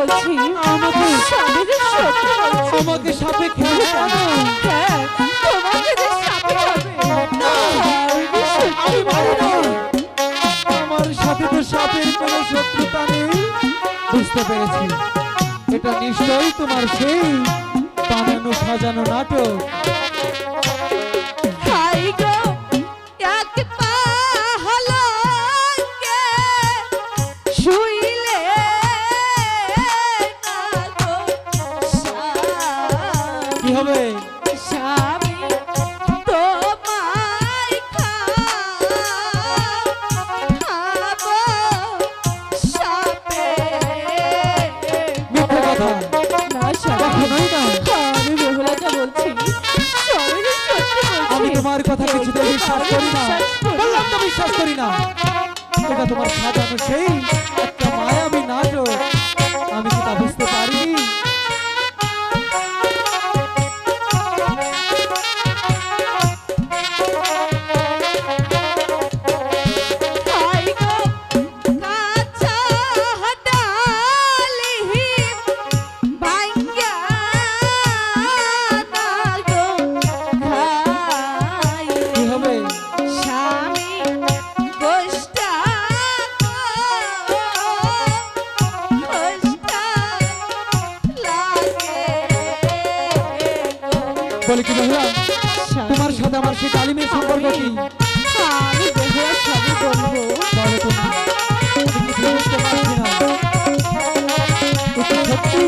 বলছি আমাকে স্বামী যে সত্যি বলছি। আমাকে সাপে খেলে কেন? হ্যাঁ, তোমাকে যে সাপে খাবে। আমি সত্যি আমি পারি না। বলছি। আমার সাথে তো সাপের কোনো শত্রুতা নেই। বুঝতে পেরেছি, এটা নিশ্চয়ই তোমার সেই বানানো সাজানো নাটক। হাই গো, এক পা হলকে শুইলে না গো কি হবে? স্বামী তোমায় খাবো সাপে। মিথ্যে কথা, না স্বামী, কখনোই না। আমি বেহুলাটা বলছি, স্বামী যে সত্যি আমি বলছি। তোমার কথা কিছুতে বিশ্বাস করি না। বললাম তো বিশ্বাস করি না। এটা তোমার সাজানো সেই একটা মায়াবী নাটক। আমি কি তা বুঝতে পারিনি? হাই গো, কাঁচা ডালিম ভাঙ্গা না গো খাইলে কি হবে? স্বামী গোষ্ঠা লাগে বলে কি মহিলা, স্বামী, তোমার সাথে আমার সেই ডালিমের সম্পর্ক কি? আমি বেহুলা স্বামী বলবো। বলো তুমি, আমি কিছু বুঝতে পারছি না। এটা সত্যি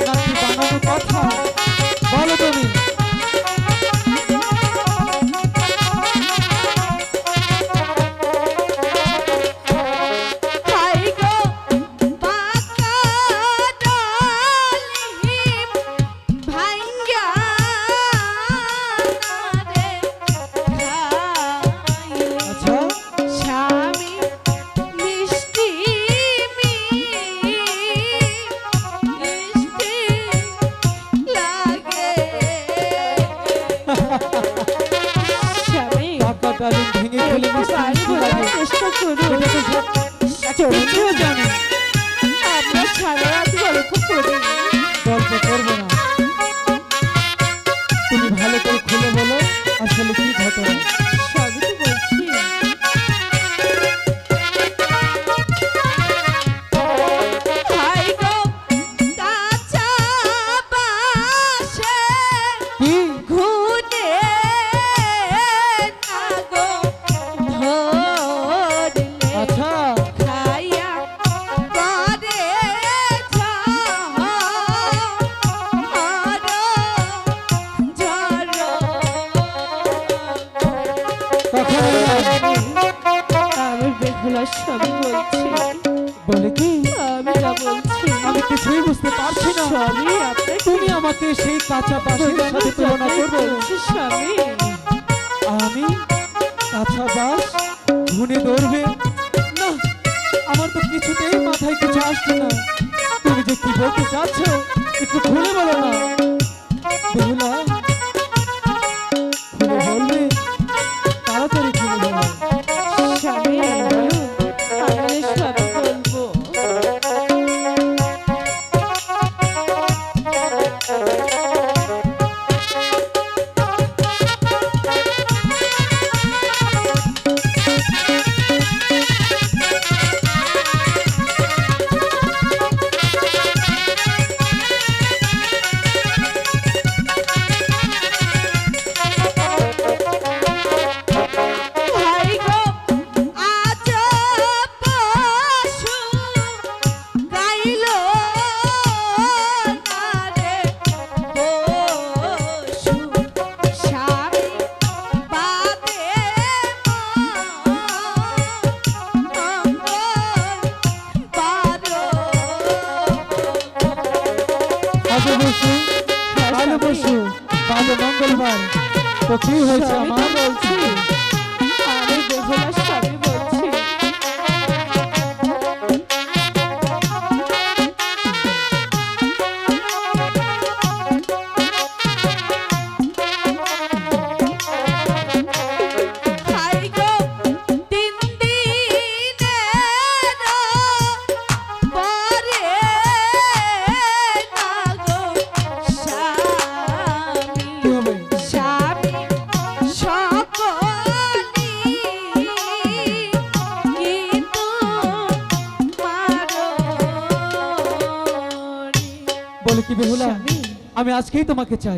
নাকি বানানো কথা? বলো তুমি। হাই গো, পাকা ডালিম ভাঙ্গা রে খাইলে আচ্ছা, স্বামী মিষ্টি মিষ্টি লাগে স্বামী। পাকা ডালিম ভেঙে ফেলে মিষ্টি বাড়ি মিষ্টি বোঝার লাগে। চেষ্টা করুন। এটা তো সব চলুন, কেউ জানে। আমরা সারা রাত গল্প করি। গল্প করবো না, তুমি ভালো করে খুলে বলো আসলে কি ঘটনা। সবই তো বলছি। হাই গো, কাঁচা বাঁশে কি? ঘুনে না গো ধরলে আচ্ছা, খাইয়া করে আমি বেহুলা সবই বলছি। বলে কি? আমি যা বলছি আমি কিছুই বুঝতে পারছি না। সবই আপনাকে তুমি আমাকে সেই কাঁচা বাঁশের সাথে তুলনা করবে? বলছি স্বামী। আমি কাঁচা বাঁশ ঘুনে ধরবে না? আমার তো কিছুতেই মাথায় কিছু আসছে না। তুমি যে কি বলতে চাচ্ছ একটু খুলে বলো না। বেহুলা, খুলে বলবে? তাড়াতাড়ি খুলে বলো। স্বামী বলুন, আমি সবই বলবো। হাই গো, আজ পশু গাইলো না রে পশু স্বামী বাদে আজও বসু, ভালো বসু, ভালো মঙ্গলবার। তো কি হয়েছে সবই তো আমার? বলছি, আমি বেহুলা সবই বলছি। পরে আমি আজকেই তোমাকে চাই।